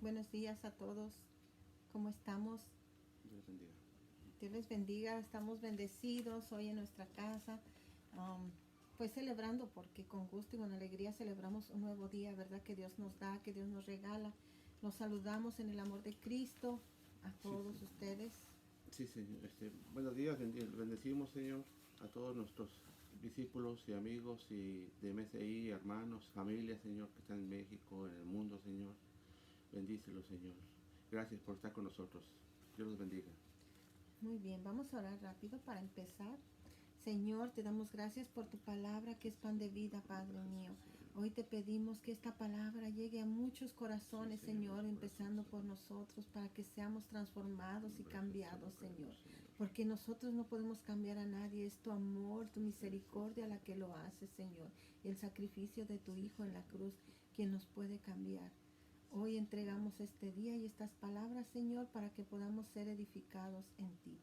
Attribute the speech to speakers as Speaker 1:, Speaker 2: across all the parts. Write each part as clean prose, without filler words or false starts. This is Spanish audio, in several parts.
Speaker 1: Buenos días a todos. ¿Cómo estamos?
Speaker 2: Dios les bendiga.
Speaker 1: Dios les bendiga. Estamos bendecidos hoy en nuestra casa. Pues celebrando porque con gusto y con alegría celebramos un nuevo día, ¿verdad? Que Dios nos da, que Dios nos regala. Los saludamos en el amor de Cristo a todos ustedes.
Speaker 2: Sí, Señor. Buenos días, bendecimos, Señor, a todos nuestros discípulos y amigos y de MSI, hermanos, familias, Señor, que están en México, en el mundo, Señor. Bendícelos, Señor. Gracias por estar con nosotros. Dios los bendiga.
Speaker 1: Muy bien, vamos a orar rápido para empezar. Señor, te damos gracias por tu palabra que es pan de vida, Padre mío. Hoy te pedimos que esta palabra llegue a muchos corazones, Señor, empezando por nosotros, para que seamos transformados y cambiados, Señor. Porque nosotros no podemos cambiar a nadie, es tu amor, tu misericordia la que lo hace, Señor. Y el sacrificio de tu Hijo en la cruz, quien nos puede cambiar. Hoy entregamos este día y estas palabras, Señor, para que podamos ser edificados en ti.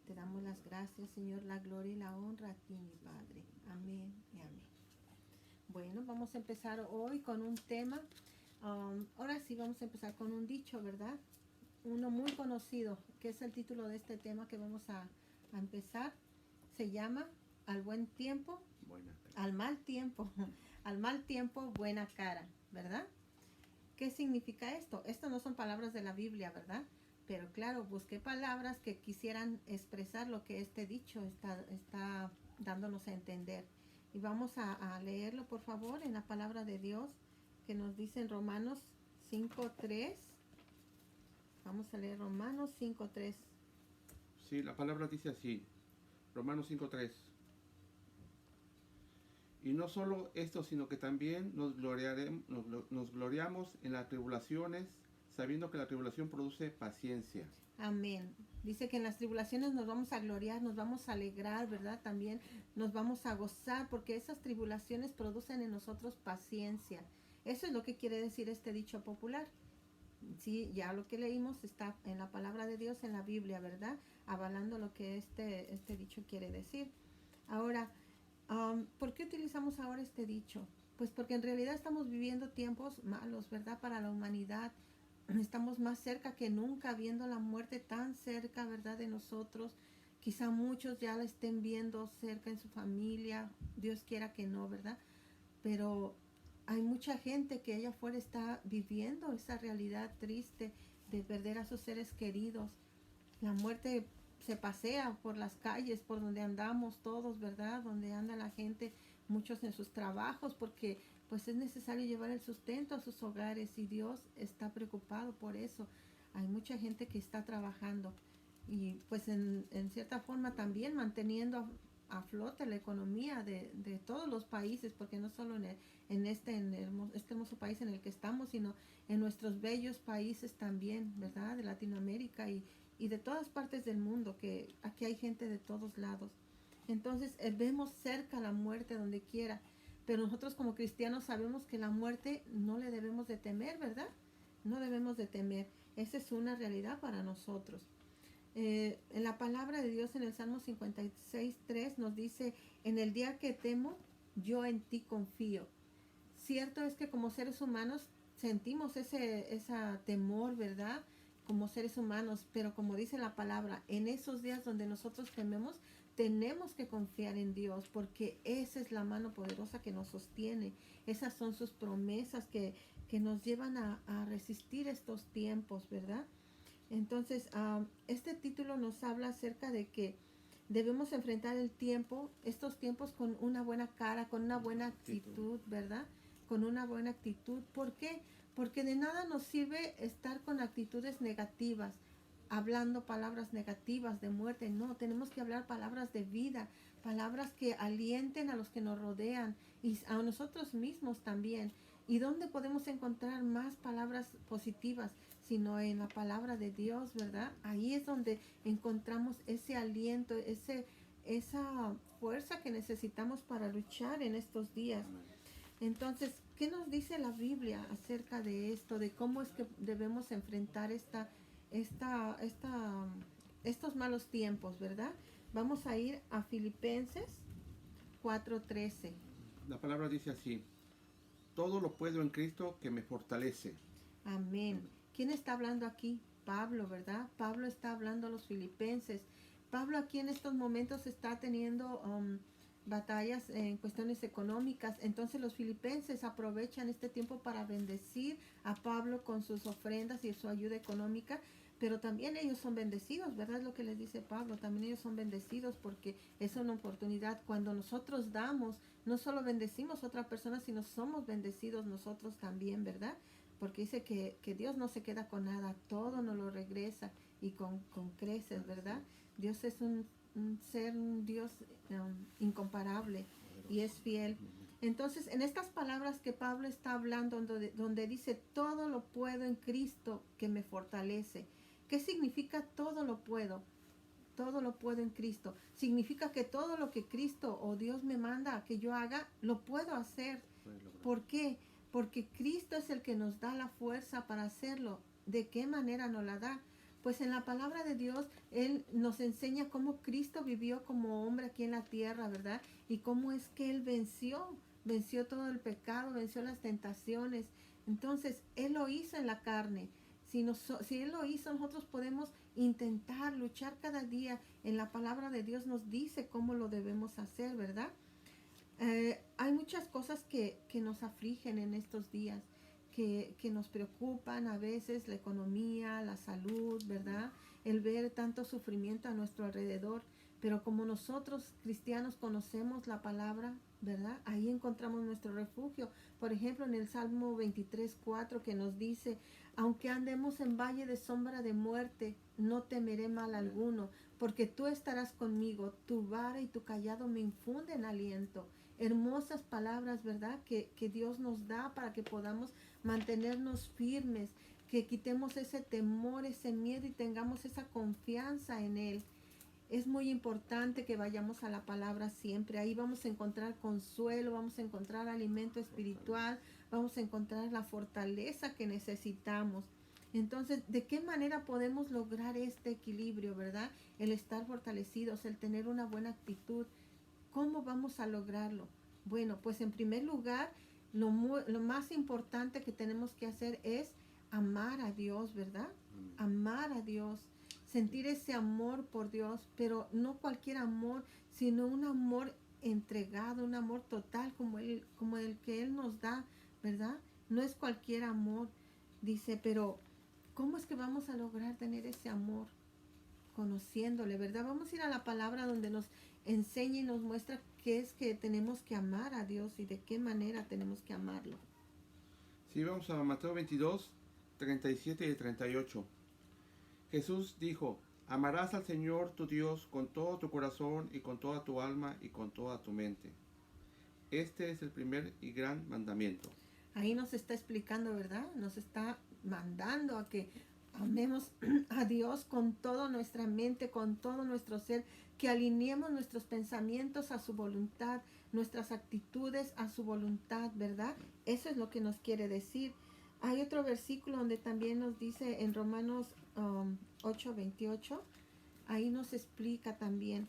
Speaker 1: Te damos las gracias, Señor, la gloria y la honra a ti, mi Padre. Amén y amén. Bueno, vamos a empezar hoy con un tema. Ahora sí vamos a empezar con un dicho, ¿verdad? Uno muy conocido, que es el título de este tema que vamos a empezar. Se llama Al buen tiempo, al mal tiempo, al mal tiempo, buena cara, ¿verdad? ¿Qué significa esto? Esto no son palabras de la Biblia, ¿verdad? Pero claro, busqué palabras que quisieran expresar lo que este dicho está dándonos a entender. Y vamos a leerlo, por favor, en la palabra de Dios, que nos dice en Romanos 5:3. Vamos a leer Romanos 5:3.
Speaker 2: Sí, la palabra dice así, Romanos 5:3. Y no solo esto, sino que también nos gloriamos en las tribulaciones, sabiendo que la tribulación produce paciencia.
Speaker 1: Amén. Dice que en las tribulaciones nos vamos a gloriar, nos vamos a alegrar, ¿verdad? También nos vamos a gozar porque esas tribulaciones producen en nosotros paciencia. Eso es lo que quiere decir este dicho popular. Sí, ya lo que leímos está en la palabra de Dios, en la Biblia, ¿verdad? Avalando lo que este dicho quiere decir. Ahora, ¿por qué utilizamos ahora este dicho? Pues porque en realidad estamos viviendo tiempos malos, ¿verdad? Para la humanidad. Estamos más cerca que nunca, viendo la muerte tan cerca, ¿verdad? De nosotros. Quizá muchos ya la estén viendo cerca en su familia. Dios quiera que no, ¿verdad? Pero hay mucha gente que allá afuera está viviendo esa realidad triste de perder a sus seres queridos. La muerte se pasea por las calles, por donde andamos todos, ¿verdad? Donde anda la gente, muchos en sus trabajos, porque pues es necesario llevar el sustento a sus hogares y Dios está preocupado por eso. Hay mucha gente que está trabajando y pues en cierta forma también manteniendo a flote la economía de todos los países, porque no solo en este hermoso país en el que estamos, sino en nuestros bellos países también, ¿verdad? De Latinoamérica y de todas partes del mundo, que aquí hay gente de todos lados. Entonces vemos cerca la muerte donde quiera, pero nosotros como cristianos sabemos que la muerte no le debemos de temer, ¿verdad? No debemos de temer. Esa es una realidad para nosotros. En la palabra de Dios en el Salmo 56:3 nos dice, en el día que temo, yo en ti confío. Cierto es que como seres humanos sentimos ese temor, ¿verdad? Como seres humanos, pero como dice la palabra, en esos días donde nosotros tememos, tenemos que confiar en Dios, porque esa es la mano poderosa que nos sostiene. Esas son sus promesas que nos llevan a resistir estos tiempos, ¿verdad? Entonces, este título nos habla acerca de que debemos enfrentar estos tiempos con una buena cara, con una buena actitud, ¿verdad? Con una buena actitud. ¿Por qué? Porque de nada nos sirve estar con actitudes negativas, hablando palabras negativas de muerte. No, tenemos que hablar palabras de vida, palabras que alienten a los que nos rodean y a nosotros mismos también. ¿Y dónde podemos encontrar más palabras positivas? Sino en la palabra de Dios, ¿verdad? Ahí es donde encontramos ese aliento, esa fuerza que necesitamos para luchar en estos días. Entonces, ¿qué nos dice la Biblia acerca de esto? De cómo es que debemos enfrentar estos malos tiempos, ¿verdad? Vamos a ir a Filipenses 4:13.
Speaker 2: La palabra dice así, todo lo puedo en Cristo que me fortalece.
Speaker 1: Amén. ¿Quién está hablando aquí? Pablo, ¿verdad? Pablo está hablando a los filipenses. Pablo aquí en estos momentos está teniendo batallas en cuestiones económicas. Entonces los filipenses aprovechan este tiempo para bendecir a Pablo con sus ofrendas y su ayuda económica. Pero también ellos son bendecidos, ¿verdad? Es lo que les dice Pablo. También ellos son bendecidos porque es una oportunidad. Cuando nosotros damos, no solo bendecimos a otra persona, sino somos bendecidos nosotros también, ¿verdad? Porque dice que Dios no se queda con nada, todo nos lo regresa y con creces, ¿verdad? Dios es un ser, un Dios incomparable y es fiel. Entonces, en estas palabras que Pablo está hablando, donde dice, todo lo puedo en Cristo que me fortalece. ¿Qué significa todo lo puedo? Todo lo puedo en Cristo. Significa que todo lo que Cristo o Dios me manda que yo haga, lo puedo hacer. ¿Por qué? Porque Cristo es el que nos da la fuerza para hacerlo. ¿De qué manera nos la da? Pues en la palabra de Dios, Él nos enseña cómo Cristo vivió como hombre aquí en la tierra, ¿verdad? Y cómo es que Él venció todo el pecado, venció las tentaciones. Entonces, Él lo hizo en la carne. Si Él lo hizo, nosotros podemos intentar luchar cada día. En la palabra de Dios nos dice cómo lo debemos hacer, ¿verdad? Hay muchas cosas que nos afligen en estos días, que nos preocupan a veces, la economía, la salud, ¿verdad? El ver tanto sufrimiento a nuestro alrededor. Pero como nosotros cristianos conocemos la palabra, ¿verdad? Ahí encontramos nuestro refugio. Por ejemplo, en el Salmo 23:4 que nos dice, aunque andemos en valle de sombra de muerte, no temeré mal alguno, porque tú estarás conmigo, tu vara y tu callado me infunden aliento. Hermosas palabras, ¿verdad? Que Dios nos da para que podamos mantenernos firmes, que quitemos ese temor, ese miedo y tengamos esa confianza en Él. Es muy importante que vayamos a la palabra siempre. Ahí vamos a encontrar consuelo, vamos a encontrar alimento espiritual, vamos a encontrar la fortaleza que necesitamos. Entonces, ¿de qué manera podemos lograr este equilibrio, verdad? El estar fortalecidos, el tener una buena actitud. ¿Cómo vamos a lograrlo? Bueno, pues en primer lugar, lo más importante que tenemos que hacer es amar a Dios, ¿verdad? Amar a Dios, sentir ese amor por Dios, pero no cualquier amor, sino un amor entregado, un amor total como el que Él nos da, ¿verdad? No es cualquier amor, dice, pero ¿cómo es que vamos a lograr tener ese amor? Conociéndole, ¿verdad? Vamos a ir a la palabra donde nos enseña y nos muestra qué es que tenemos que amar a Dios y de qué manera tenemos que amarlo.
Speaker 2: Sí, vamos a Mateo 22, 37 y 38. Jesús dijo, amarás al Señor tu Dios con todo tu corazón y con toda tu alma y con toda tu mente. Este es el primer y gran mandamiento.
Speaker 1: Ahí nos está explicando, ¿verdad? Nos está mandando a que amemos a Dios con toda nuestra mente, con todo nuestro ser, que alineemos nuestros pensamientos a su voluntad, nuestras actitudes a su voluntad, ¿verdad? Eso es lo que nos quiere decir. Hay otro versículo donde también nos dice en Romanos 8:28, ahí nos explica también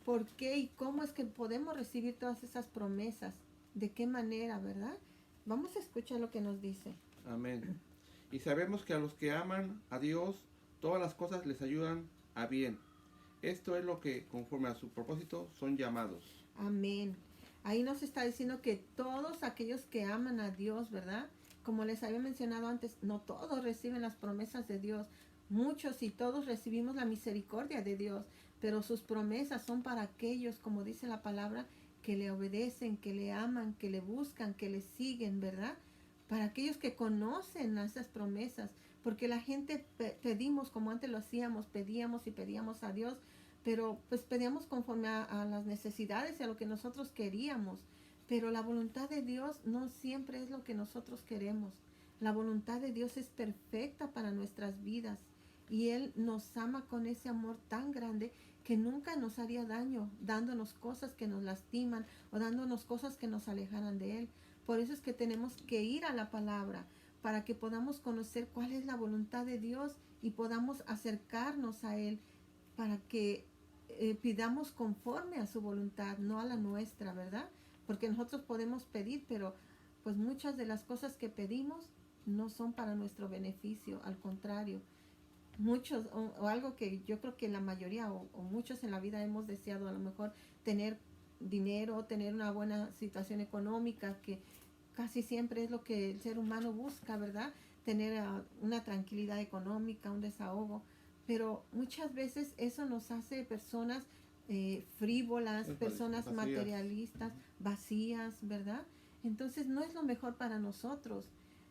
Speaker 1: por qué y cómo es que podemos recibir todas esas promesas, de qué manera, ¿verdad? Vamos a escuchar lo que nos dice.
Speaker 2: Amén. Y sabemos que a los que aman a Dios, todas las cosas les ayudan a bien. Esto es lo que, conforme a su propósito, son llamados.
Speaker 1: Amén. Ahí nos está diciendo que todos aquellos que aman a Dios, ¿verdad? Como les había mencionado antes, no todos reciben las promesas de Dios. Muchos y todos recibimos la misericordia de Dios, pero sus promesas son para aquellos, como dice la palabra, que le obedecen, que le aman, que le buscan, que le siguen, ¿verdad? Para aquellos que conocen esas promesas, porque la gente pedimos como antes lo hacíamos, pedíamos y pedíamos a Dios, pero pues pedíamos conforme a las necesidades y a lo que nosotros queríamos. Pero la voluntad de Dios no siempre es lo que nosotros queremos. La voluntad de Dios es perfecta para nuestras vidas y Él nos ama con ese amor tan grande que nunca nos haría daño, dándonos cosas que nos lastiman o dándonos cosas que nos alejaran de Él. Por eso es que tenemos que ir a la palabra para que podamos conocer cuál es la voluntad de Dios y podamos acercarnos a Él para que pidamos conforme a su voluntad, no a la nuestra, ¿verdad? Porque nosotros podemos pedir, pero pues muchas de las cosas que pedimos no son para nuestro beneficio, al contrario. Muchos, o algo que yo creo que la mayoría o muchos en la vida hemos deseado, a lo mejor tener dinero, tener una buena situación económica, que casi siempre es lo que el ser humano busca, ¿verdad? Tener una tranquilidad económica, un desahogo, pero muchas veces eso nos hace personas frívolas, personas
Speaker 2: vacías.
Speaker 1: materialistas, vacías, ¿verdad? Entonces no es lo mejor para nosotros.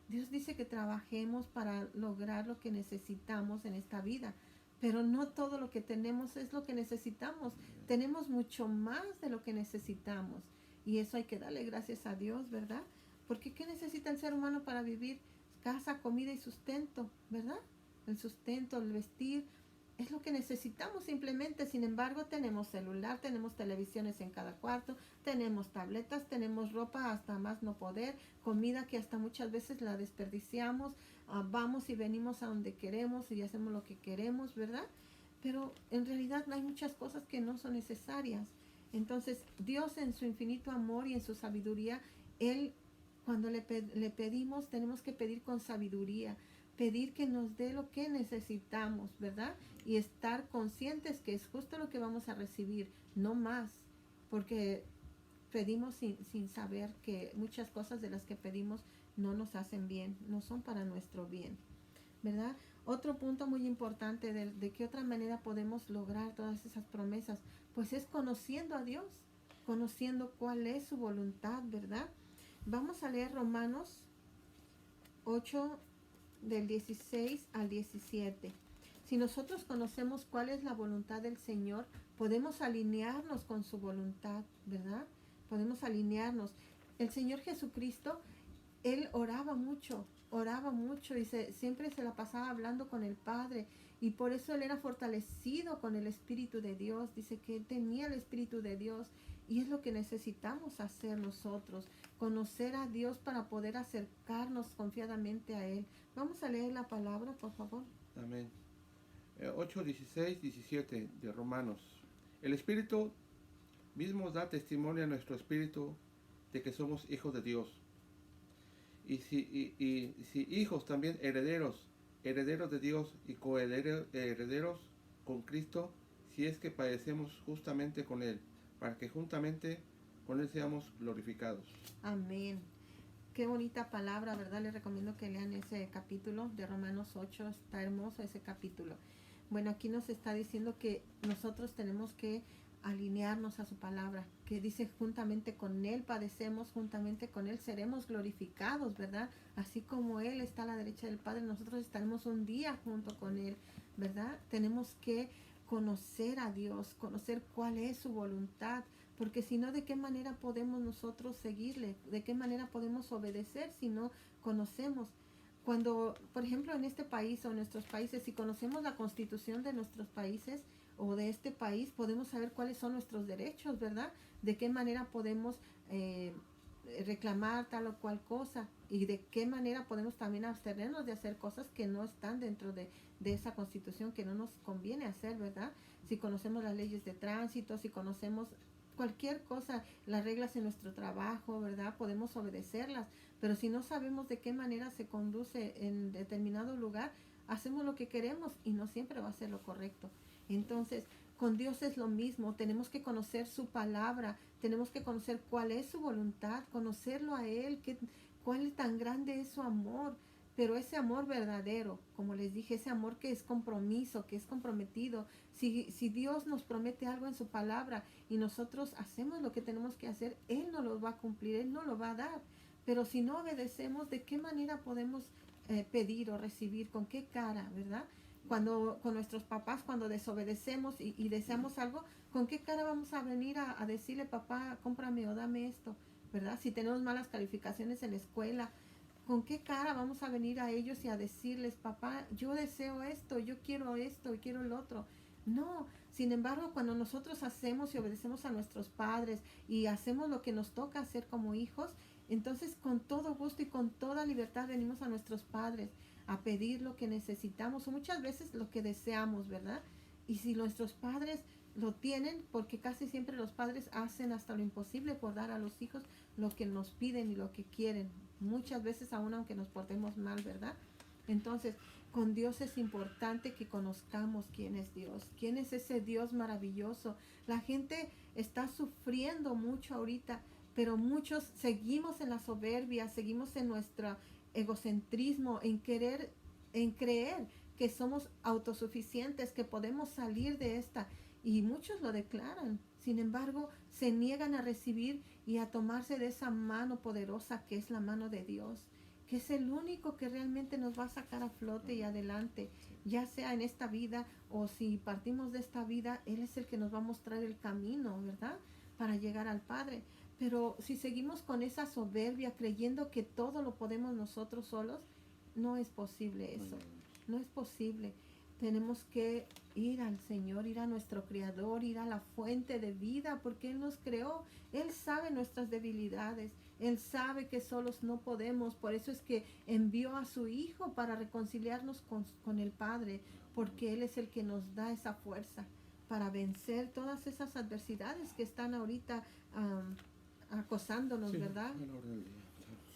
Speaker 1: Dios dice que trabajemos para lograr lo que necesitamos en esta vida, pero no todo lo que tenemos es lo que necesitamos. Tenemos mucho más de lo que necesitamos y eso hay que darle gracias a Dios, ¿verdad? Porque ¿qué necesita el ser humano para vivir? Casa, comida y sustento, ¿verdad? El sustento, el vestir, es lo que necesitamos simplemente. Sin embargo, tenemos celular, tenemos televisiones en cada cuarto, tenemos tabletas, tenemos ropa hasta más no poder, comida que hasta muchas veces la desperdiciamos, vamos y venimos a donde queremos y hacemos lo que queremos, ¿verdad? Pero en realidad hay muchas cosas que no son necesarias. Entonces, Dios en su infinito amor y en su sabiduría, Él, cuando le pedimos, tenemos que pedir con sabiduría, pedir que nos dé lo que necesitamos, ¿verdad? Y estar conscientes que es justo lo que vamos a recibir, no más, porque pedimos sin saber que muchas cosas de las que pedimos no nos hacen bien, no son para nuestro bien, ¿verdad? Otro punto muy importante de qué otra manera podemos lograr todas esas promesas, pues es conociendo a Dios, conociendo cuál es su voluntad, ¿verdad? Vamos a leer Romanos 8 del 16 al 17. Si nosotros conocemos cuál es la voluntad del Señor, podemos alinearnos con su voluntad, ¿verdad? Podemos alinearnos. El Señor Jesucristo, Él oraba mucho y siempre se la pasaba hablando con el Padre, y por eso Él era fortalecido con el Espíritu de Dios. Dice que Él tenía el Espíritu de Dios, y es lo que necesitamos hacer nosotros, conocer a Dios para poder acercarnos confiadamente a Él. Vamos a leer la palabra, por favor.
Speaker 2: Amén. 8, 16, 17 de Romanos. El Espíritu mismo da testimonio a nuestro espíritu de que somos hijos de Dios. Y si hijos, también herederos, herederos de Dios y coherederos con Cristo, si es que padecemos justamente con Él, para que juntamente con Él seamos glorificados.
Speaker 1: Amén. Qué bonita palabra, ¿verdad? Les recomiendo que lean ese capítulo de Romanos 8, está hermoso ese capítulo. Bueno, aquí nos está diciendo que nosotros tenemos que alinearnos a su palabra, que dice juntamente con Él padecemos, juntamente con Él seremos glorificados, ¿verdad? Así como Él está a la derecha del Padre, nosotros estaremos un día junto con Él, ¿verdad? Tenemos que conocer a Dios, conocer cuál es su voluntad, porque si no, ¿de qué manera podemos nosotros seguirle? ¿De qué manera podemos obedecer si no conocemos? Cuando, por ejemplo, en este país o en nuestros países, si conocemos la constitución de nuestros países o de este país, podemos saber cuáles son nuestros derechos, ¿verdad? De qué manera podemos reclamar tal o cual cosa, y de qué manera podemos también abstenernos de hacer cosas que no están dentro de esa constitución, que no nos conviene hacer, ¿verdad? Si conocemos las leyes de tránsito, si conocemos cualquier cosa, las reglas en nuestro trabajo, ¿verdad? Podemos obedecerlas, pero si no sabemos de qué manera se conduce en determinado lugar, hacemos lo que queremos y no siempre va a ser lo correcto. Entonces, con Dios es lo mismo, tenemos que conocer su palabra, tenemos que conocer cuál es su voluntad, conocerlo a Él, cuál tan grande es su amor, pero ese amor verdadero, como les dije, ese amor que es compromiso, que es comprometido. Si Dios nos promete algo en su palabra y nosotros hacemos lo que tenemos que hacer, Él no lo va a cumplir, Él no lo va a dar. Pero si no obedecemos, ¿de qué manera podemos pedir o recibir? ¿Con qué cara, verdad? Cuando con nuestros papás, cuando desobedecemos y deseamos algo, ¿con qué cara vamos a venir a decirle, papá, cómprame o dame esto? ¿Verdad? Si tenemos malas calificaciones en la escuela, ¿con qué cara vamos a venir a ellos y a decirles, papá, yo deseo esto y quiero el otro? No, sin embargo, cuando nosotros hacemos y obedecemos a nuestros padres y hacemos lo que nos toca hacer como hijos, entonces con todo gusto y con toda libertad venimos a nuestros padres a pedir lo que necesitamos o muchas veces lo que deseamos, ¿verdad? Y si nuestros padres lo tienen, porque casi siempre los padres hacen hasta lo imposible por dar a los hijos lo que nos piden y lo que quieren, muchas veces aún aunque nos portemos mal, ¿verdad? Entonces, con Dios es importante que conozcamos quién es Dios, quién es ese Dios maravilloso. La gente está sufriendo mucho ahorita, pero muchos seguimos en la soberbia, seguimos en nuestro egocentrismo, en creer que somos autosuficientes, que podemos salir de esta. Y muchos lo declaran. Sin embargo, se niegan a recibir y a tomarse de esa mano poderosa que es la mano de Dios, que es el único que realmente nos va a sacar a flote y adelante, ya sea en esta vida o si partimos de esta vida, Él es el que nos va a mostrar el camino, ¿verdad? Para llegar al Padre. Pero si seguimos con esa soberbia, creyendo que todo lo podemos nosotros solos, no es posible eso, no es posible. Tenemos que ir al Señor, ir a nuestro Creador, ir a la fuente de vida, porque Él nos creó. Él sabe nuestras debilidades. Él sabe que solos no podemos. Por eso es que envió a su Hijo para reconciliarnos con el Padre, porque Él es el que nos da esa fuerza para vencer todas esas adversidades que están ahorita acosándonos,
Speaker 2: Sí,
Speaker 1: ¿verdad?
Speaker 2: a la orden del día.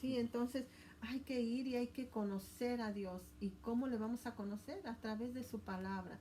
Speaker 1: Sí, entonces hay que ir y hay que conocer a Dios. ¿Y cómo le vamos a conocer? A través de su palabra.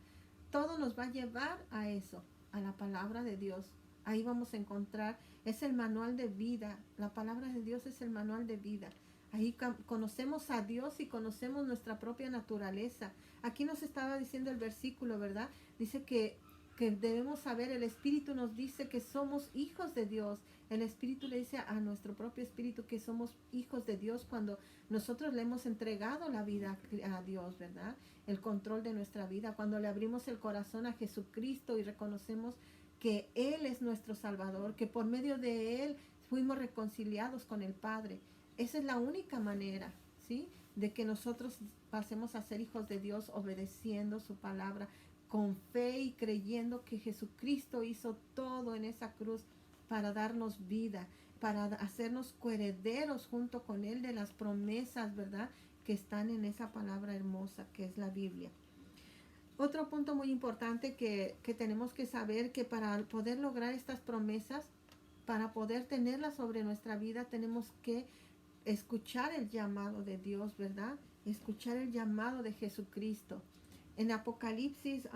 Speaker 1: Todo nos va a llevar a eso, a la palabra de Dios. Ahí vamos a encontrar, es el manual de vida. La palabra de Dios es el manual de vida. Ahí conocemos a Dios y conocemos nuestra propia naturaleza. Aquí nos estaba diciendo el versículo, ¿verdad? Dice que debemos saber, el Espíritu nos dice que somos hijos de Dios. El Espíritu le dice a nuestro propio Espíritu que somos hijos de Dios cuando nosotros le hemos entregado la vida a Dios, ¿verdad? El control de nuestra vida, cuando le abrimos el corazón a Jesucristo y reconocemos que Él es nuestro Salvador, que por medio de Él fuimos reconciliados con el Padre. Esa es la única manera, ¿sí? De que nosotros pasemos a ser hijos de Dios obedeciendo su palabra, con fe y creyendo que Jesucristo hizo todo en esa cruz para darnos vida, para hacernos coherederos junto con Él de las promesas, ¿verdad? Que están en esa palabra hermosa que es la Biblia. Otro punto muy importante que tenemos que saber, que para poder lograr estas promesas, para poder tenerlas sobre nuestra vida, tenemos que escuchar el llamado de Dios, ¿verdad? Escuchar el llamado de Jesucristo. En Apocalipsis,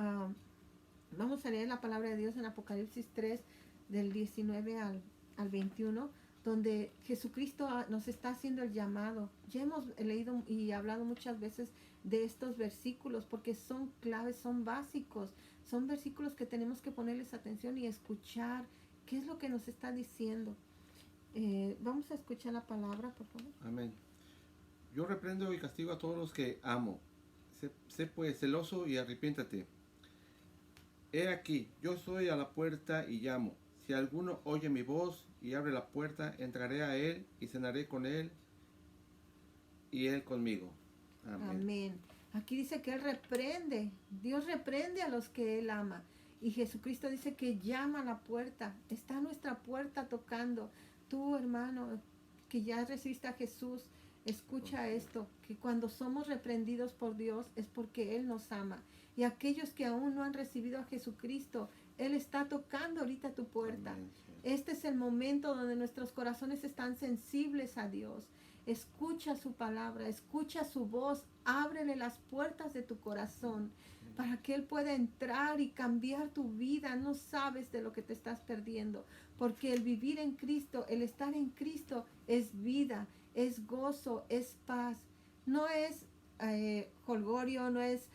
Speaker 1: vamos a leer la palabra de Dios en Apocalipsis 3, del 19 al 21, donde Jesucristo nos está haciendo el llamado. Ya hemos leído y hablado muchas veces de estos versículos porque son claves, son básicos, son versículos que tenemos que ponerles atención y escuchar qué es lo que nos está diciendo. Vamos a escuchar la palabra, por favor.
Speaker 2: Amén. Yo reprendo y castigo a todos los que amo. Sé pues celoso y arrepiéntate. He aquí, yo estoy a la puerta y llamo. Si alguno oye mi voz y abre la puerta, entraré a él y cenaré con él y él conmigo. Amén.
Speaker 1: Amén. Aquí dice que Él reprende, Dios reprende a los que Él ama. Y Jesucristo dice que llama a la puerta, está a nuestra puerta tocando. Tú, hermano, que ya recibiste a Jesús, escucha esto, que cuando somos reprendidos por Dios es porque Él nos ama. Y aquellos que aún no han recibido a Jesucristo, Él está tocando ahorita tu puerta.
Speaker 2: Amén.
Speaker 1: Este es el momento donde nuestros corazones están sensibles a Dios. Escucha su palabra, escucha su voz, ábrele las puertas de tu corazón para que Él pueda entrar y cambiar tu vida. No sabes de lo que te estás perdiendo, porque el vivir en Cristo, el estar en Cristo es vida, es gozo, es paz. No es jolgorio, no es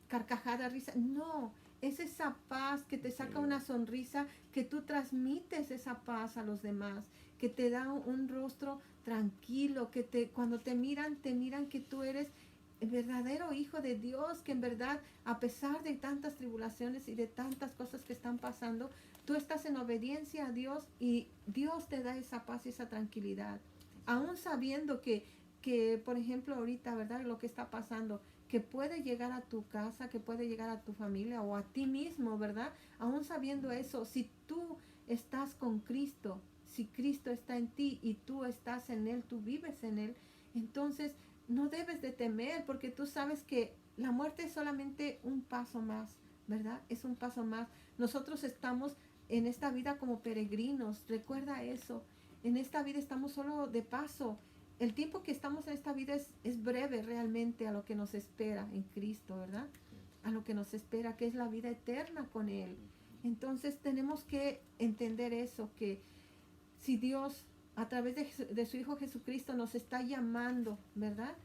Speaker 1: carcajada, risa, no. Es esa paz que te saca una sonrisa, que tú transmites esa paz a los demás, que te da un rostro tranquilo, que cuando te miran que tú eres el verdadero hijo de Dios, que en verdad, a pesar de tantas tribulaciones y de tantas cosas que están pasando, tú estás en obediencia a Dios y Dios te da esa paz y esa tranquilidad. Aún sabiendo que por ejemplo, ahorita, ¿verdad? Lo que está pasando, que puede llegar a tu casa, que puede llegar a tu familia o a ti mismo, ¿verdad? Aún sabiendo eso, si tú estás con Cristo, si Cristo está en ti y tú estás en Él, tú vives en Él, entonces no debes de temer porque tú sabes que la muerte es solamente un paso más, ¿verdad? Es un paso más. Nosotros estamos en esta vida como peregrinos, recuerda eso. En esta vida estamos solo de paso el tiempo que estamos en esta vida es breve realmente a lo que nos espera en Cristo, ¿verdad? A lo que nos espera, que es la vida eterna con Él. Entonces tenemos que entender eso, que si Dios a través de su Hijo Jesucristo nos está llamando, ¿verdad?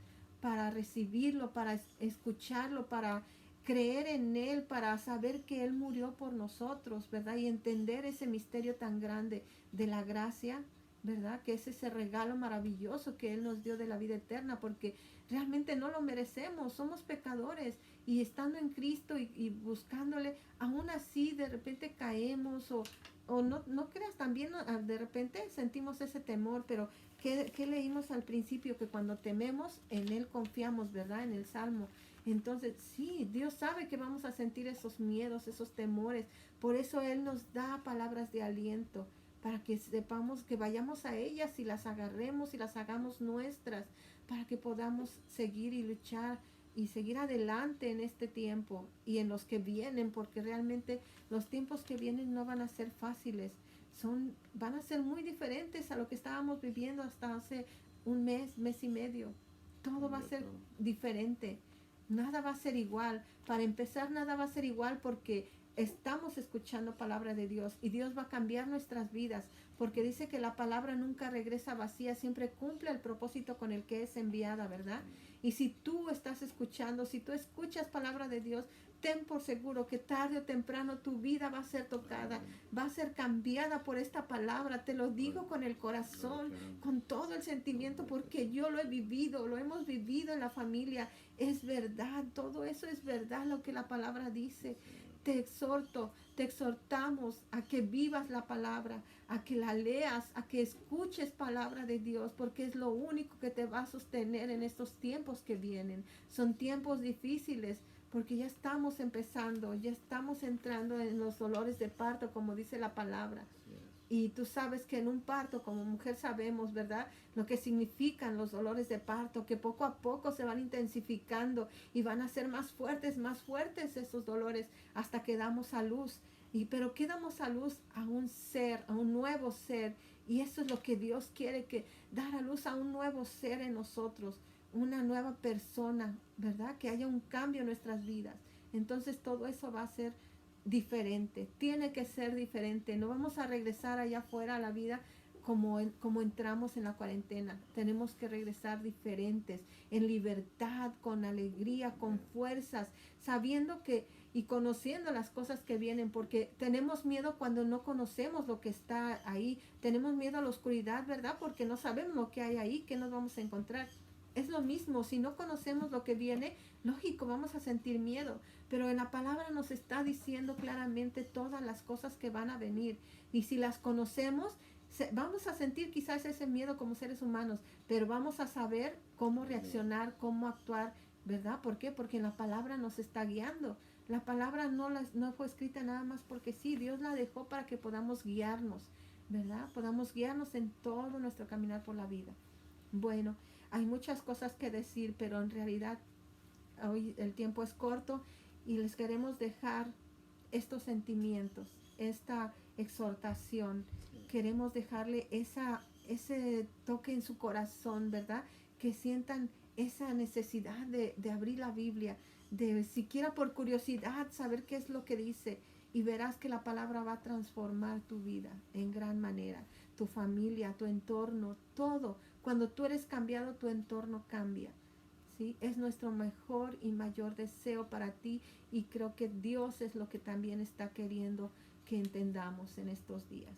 Speaker 1: Para recibirlo, para escucharlo, para creer en Él, para saber que Él murió por nosotros, ¿verdad? Y entender ese misterio tan grande de la gracia, ¿verdad? Que es ese regalo maravilloso que Él nos dio de la vida eterna, porque realmente no lo merecemos, somos pecadores, y estando en Cristo y buscándole, aún así de repente caemos o no creas, también de repente sentimos ese temor, pero ¿qué leímos al principio? Que cuando tememos, en Él confiamos, ¿verdad? En el Salmo. Entonces, sí, Dios sabe que vamos a sentir esos miedos, esos temores. Por eso Él nos da palabras de aliento, para que sepamos que vayamos a ellas y las agarremos y las hagamos nuestras, para que podamos seguir y luchar y seguir adelante en este tiempo y en los que vienen, porque realmente los tiempos que vienen no van a ser fáciles, van a ser muy diferentes a lo que estábamos viviendo hasta hace un mes y medio. Todo va a ser diferente, nada va a ser igual. Para empezar, nada va a ser igual porque estamos escuchando palabra de Dios y Dios va a cambiar nuestras vidas, porque dice que la palabra nunca regresa vacía, siempre cumple el propósito con el que es enviada, ¿verdad? Y si tú estás escuchando, si tú escuchas palabra de Dios, ten por seguro que tarde o temprano tu vida va a ser tocada, va a ser cambiada por esta palabra. Te lo digo con el corazón, con todo el sentimiento, porque yo lo he vivido, lo hemos vivido en la familia. Es verdad, todo eso es verdad lo que la palabra dice. Te exhorto, te exhortamos a que vivas la palabra, a que la leas, a que escuches palabra de Dios, porque es lo único que te va a sostener en estos tiempos que vienen. Son tiempos difíciles, porque ya estamos empezando, ya estamos entrando en los dolores de parto, como dice la palabra. Y tú sabes que en un parto, como mujer sabemos, ¿verdad? Lo que significan los dolores de parto, que poco a poco se van intensificando y van a ser más fuertes esos dolores hasta que damos a luz. Pero ¿qué damos a luz? A un ser, a un nuevo ser. Y eso es lo que Dios quiere, que dar a luz a un nuevo ser en nosotros, una nueva persona, ¿verdad? Que haya un cambio en nuestras vidas. Entonces todo eso va a ser diferente, tiene que ser diferente. No vamos a regresar allá afuera a la vida como entramos en la cuarentena. Tenemos que regresar diferentes, en libertad, con alegría, con fuerzas, sabiendo que y conociendo las cosas que vienen, porque tenemos miedo cuando no conocemos lo que está ahí. Tenemos miedo a la oscuridad, ¿verdad? Porque no sabemos lo que hay ahí, qué nos vamos a encontrar. Es lo mismo, si no conocemos lo que viene, lógico, vamos a sentir miedo, pero en la palabra nos está diciendo claramente todas las cosas que van a venir, y si las conocemos, vamos a sentir quizás ese miedo como seres humanos, pero vamos a saber cómo reaccionar, cómo actuar, ¿verdad? ¿Por qué? Porque la palabra nos está guiando. La palabra no fue escrita nada más porque sí, Dios la dejó para que podamos guiarnos, ¿verdad? Podamos guiarnos en todo nuestro caminar por la vida. Bueno, hay muchas cosas que decir, pero en realidad hoy el tiempo es corto y les queremos dejar estos sentimientos, esta exhortación. Queremos dejarle ese toque en su corazón, ¿verdad? Que sientan esa necesidad de abrir la Biblia, de siquiera por curiosidad saber qué es lo que dice, y verás que la palabra va a transformar tu vida en gran manera, tu familia, tu entorno, todo. Cuando tú eres cambiado, tu entorno cambia. ¿Sí? Es nuestro mejor y mayor deseo para ti, y creo que Dios es lo que también está queriendo que entendamos en estos días.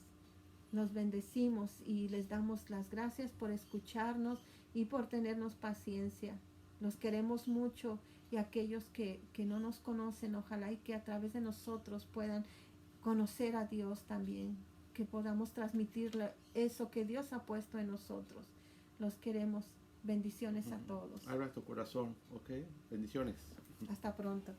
Speaker 1: Nos bendecimos y les damos las gracias por escucharnos y por tenernos paciencia. Los queremos mucho, y aquellos que no nos conocen, ojalá y que a través de nosotros puedan conocer a Dios también, que podamos transmitirle eso que Dios ha puesto en nosotros. Los queremos. Bendiciones a todos.
Speaker 2: Abra tu corazón, ¿ok? Bendiciones.
Speaker 1: Hasta pronto.